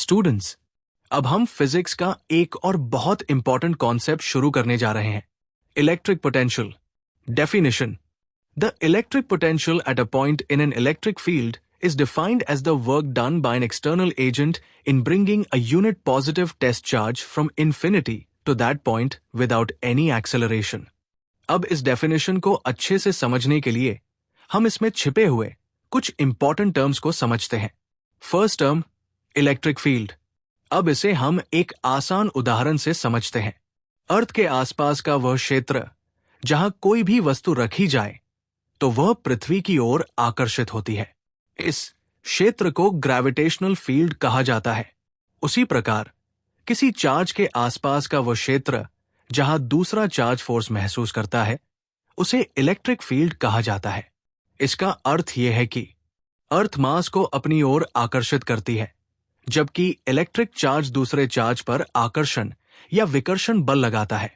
Students, अब हम physics का एक और बहुत इंपॉर्टेंट कॉन्सेप्ट शुरू करने जा रहे हैं, electric potential. Definition: the electric potential at a point in an electric field is defined as the work done by an external agent in bringing a unit positive test charge from infinity to that point without any acceleration. अब इस definition को अच्छे से समझने के लिए हम इसमें छिपे हुए कुछ इंपॉर्टेंट टर्म्स को समझते हैं। First term, electric field. अब इसे हम एक आसान उदाहरण से समझते हैं। अर्थ के आसपास का वह क्षेत्र जहां कोई भी वस्तु रखी जाए तो वह पृथ्वी की ओर आकर्षित होती है। इस क्षेत्र को ग्रेविटेशनल फील्ड कहा जाता है। उसी प्रकार किसी चार्ज के आसपास का वह क्षेत्र जहां दूसरा चार्ज फोर्स महसूस करता है उसे इलेक्ट्रिक फील्ड कहा जाता है। इसका अर्थ यह है कि अर्थ मास को अपनी ओर आकर्षित करती है, जबकि इलेक्ट्रिक चार्ज दूसरे चार्ज पर आकर्षण या विकर्षण बल लगाता है।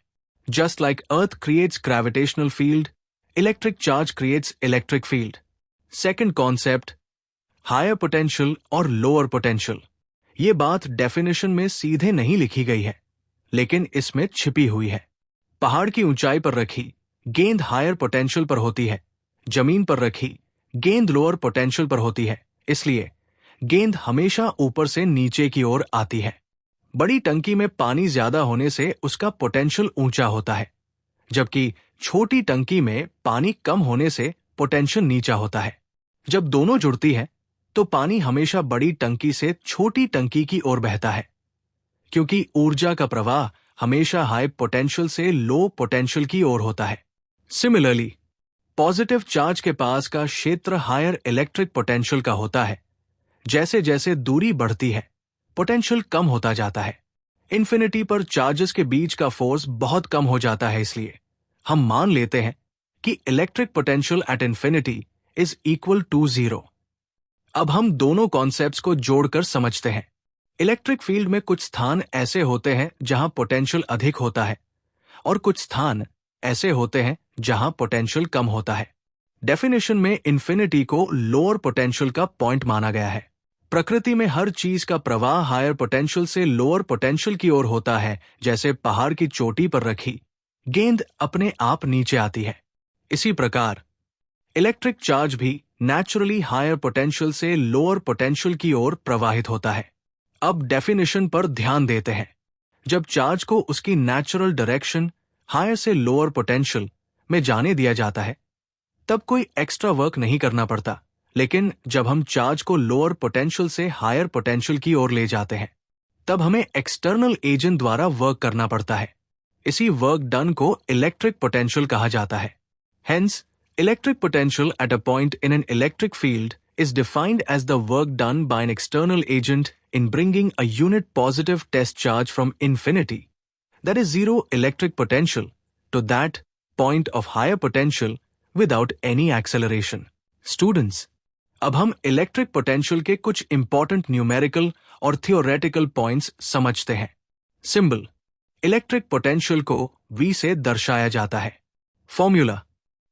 Just like earth creates gravitational field, electric charge creates electric field. Second concept, higher potential और लोअर पोटेंशियल। ये बात डेफिनेशन में सीधे नहीं लिखी गई है, लेकिन इसमें छिपी हुई है। पहाड़ की ऊंचाई पर रखी गेंद हायर पोटेंशियल पर होती है, जमीन पर रखी गेंद लोअर पोटेंशियल पर होती है। इसलिए गेंद हमेशा ऊपर से नीचे की ओर आती है। बड़ी टंकी में पानी ज्यादा होने से उसका पोटेंशियल ऊंचा होता है, जबकि छोटी टंकी में पानी कम होने से पोटेंशियल नीचा होता है। जब दोनों जुड़ती है तो पानी हमेशा बड़ी टंकी से छोटी टंकी की ओर बहता है, क्योंकि ऊर्जा का प्रवाह हमेशा हाई पोटेंशियल से लो पोटेंशियल की ओर होता है। सिमिलरली, पॉजिटिव चार्ज के पास का क्षेत्र हायर इलेक्ट्रिक पोटेंशियल का होता है। जैसे जैसे दूरी बढ़ती है, पोटेंशियल कम होता जाता है। इन्फिनिटी पर चार्जेस के बीच का फोर्स बहुत कम हो जाता है, इसलिए हम मान लेते हैं कि electric potential at infinity is equal to 0। अब हम दोनों कॉन्सेप्ट्स को जोड़कर समझते हैं। इलेक्ट्रिक फील्ड में कुछ स्थान ऐसे होते हैं जहां पोटेंशियल अधिक होता है और कुछ स्थान ऐसे होते हैं जहां पोटेंशियल कम होता है। डेफिनेशन में इन्फिनिटी को लोअर पोटेंशियल का पॉइंट माना गया है। प्रकृति में हर चीज का प्रवाह हायर पोटेंशियल से लोअर पोटेंशियल की ओर होता है। जैसे पहाड़ की चोटी पर रखी गेंद अपने आप नीचे आती है, इसी प्रकार इलेक्ट्रिक चार्ज भी नेचुरली हायर पोटेंशियल से लोअर पोटेंशियल की ओर प्रवाहित होता है। अब डेफिनेशन पर ध्यान देते हैं। जब चार्ज को उसकी नेचुरल डायरेक्शन हायर से लोअर पोटेंशियल में जाने दिया जाता है तब कोई एक्स्ट्रा वर्क नहीं करना पड़ता, लेकिन जब हम चार्ज को लोअर पोटेंशियल से हायर पोटेंशियल की ओर ले जाते हैं तब हमें एक्सटर्नल एजेंट द्वारा वर्क करना पड़ता है। इसी वर्क डन को इलेक्ट्रिक पोटेंशियल कहा जाता है। Hence, electric potential at a point in an electric field is defined as the work done by an external agent in bringing a unit positive test charge from infinity, that is 0 electric potential, to that point of higher potential without any acceleration. Students, अब हम electric potential के कुछ important numerical और theoretical points समझते हैं। Symbol: electric potential को V से दर्शाया जाता है। Formula: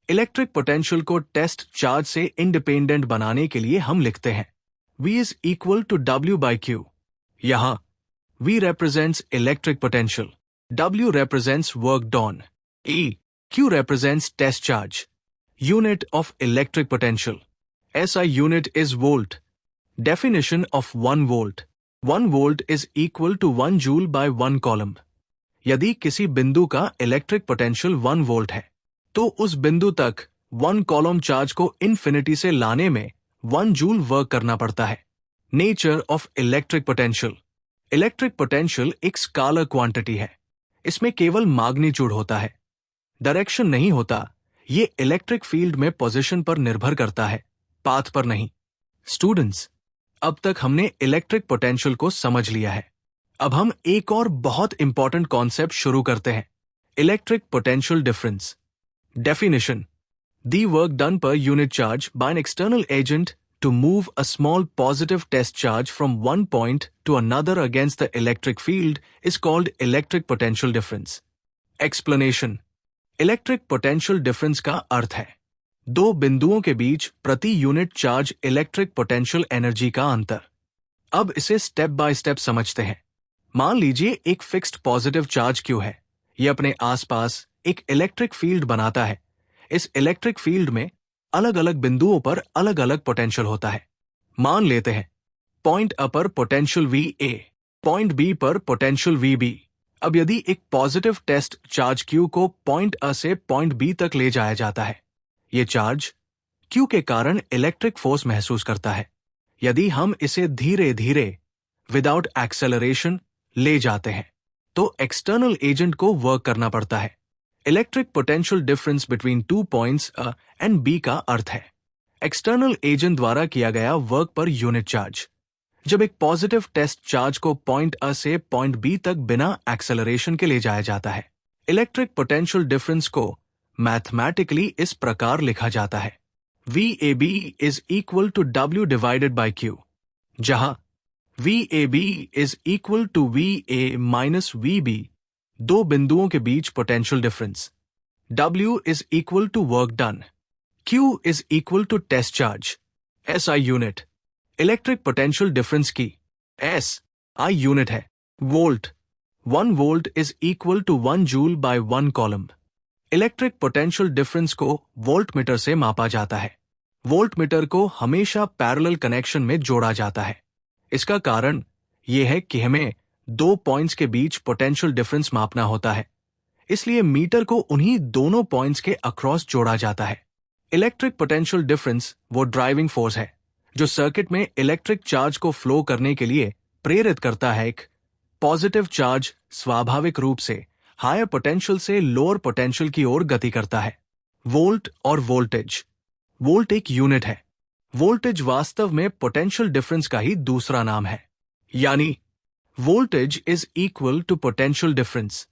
इलेक्ट्रिक पोटेंशियल को टेस्ट चार्ज से इंडिपेंडेंट बनाने के लिए हम लिखते हैं V is equal to W by Q। यहां V represents electric potential, W represents work done, Q represents test charge, unit of electric potential, SI unit is volt। Definition of 1 volt: 1 volt is equal to 1 joule by 1 coulomb। यदि किसी बिंदु का electric potential 1 volt है तो उस बिंदु तक 1 column charge को इन्फिनिटी से लाने में 1 जूल वर्क करना पड़ता है। Nature of electric potential: electric potential एक स्केलर क्वांटिटी है। इसमें केवल मैग्नीट्यूड होता है, डायरेक्शन नहीं होता। ये इलेक्ट्रिक फील्ड में पोजीशन पर निर्भर करता है, पाथ पर नहीं। स्टूडेंट्स, अब तक हमने इलेक्ट्रिक पोटेंशियल को समझ लिया है। अब हम एक और बहुत इंपॉर्टेंट कॉन्सेप्ट शुरू करते हैं, electric potential difference. Definition: the work done per unit charge by an external agent to move a small positive test charge from one point to another against the electric field is called electric potential difference. Explanation: electric potential difference का अर्थ है दो बिंदुओं के बीच प्रति unit charge electric potential energy का अंतर। अब इसे स्टेप बाय स्टेप समझते हैं। मान लीजिए एक फिक्स्ड पॉजिटिव चार्ज Q है। ये अपने आसपास एक इलेक्ट्रिक फील्ड बनाता है। इस इलेक्ट्रिक फील्ड में अलग अलग बिंदुओं पर अलग अलग पोटेंशियल होता है। मान लेते हैं पॉइंट A पर पोटेंशियल VA, पॉइंट B पर पोटेंशियल VB। अब यदि एक पॉजिटिव टेस्ट चार्ज Q को पॉइंट A से पॉइंट B तक ले जाया जाता है, ये चार्ज Q के कारण इलेक्ट्रिक फोर्स महसूस करता है। यदि हम इसे धीरे धीरे विदाउट एक्सेलरेशन ले जाते हैं तो एक्सटर्नल एजेंट को वर्क करना पड़ता है। Electric potential difference between 2 points A and B का अर्थ है एक्सटर्नल एजेंट द्वारा किया गया वर्क पर यूनिट चार्ज। जब एक पॉजिटिव टेस्ट चार्ज को पॉइंट A से पॉइंट B तक बिना एक्सेलरेशन के ले जाया जाता है, इलेक्ट्रिक पोटेंशियल डिफरेंस को मैथमेटिकली इस प्रकार लिखा जाता है VAB is equal to W divided by Q, जहां VAB is equal to VA minus VB, दो बिंदुओं के बीच potential difference. W is equal to work done, Q is equal to test charge, SI unit. Electric potential difference की SI unit है volt. 1 volt is equal to 1 joule by 1 coulomb. Electric potential difference को voltmeter से मापा जाता है। Voltmeter को हमेशा parallel connection में जोड़ा जाता है। इसका कारण यह है कि हमें दो पॉइंट्स के बीच पोटेंशियल डिफरेंस मापना होता है, इसलिए मीटर को उन्हीं दोनों पॉइंट्स के अक्रॉस जोड़ा जाता है। इलेक्ट्रिक पोटेंशियल डिफरेंस वो ड्राइविंग फोर्स है जो सर्किट में इलेक्ट्रिक चार्ज को फ्लो करने के लिए प्रेरित करता है। एक पॉजिटिव चार्ज स्वाभाविक रूप से हायर पोटेंशियल से लोअर पोटेंशियल की ओर गति करता है। वोल्ट और वोल्टेज। वोल्ट एक यूनिट है। वोल्टेज वास्तव में पोटेंशियल डिफरेंस का ही दूसरा नाम है, यानी voltage is equal to potential difference.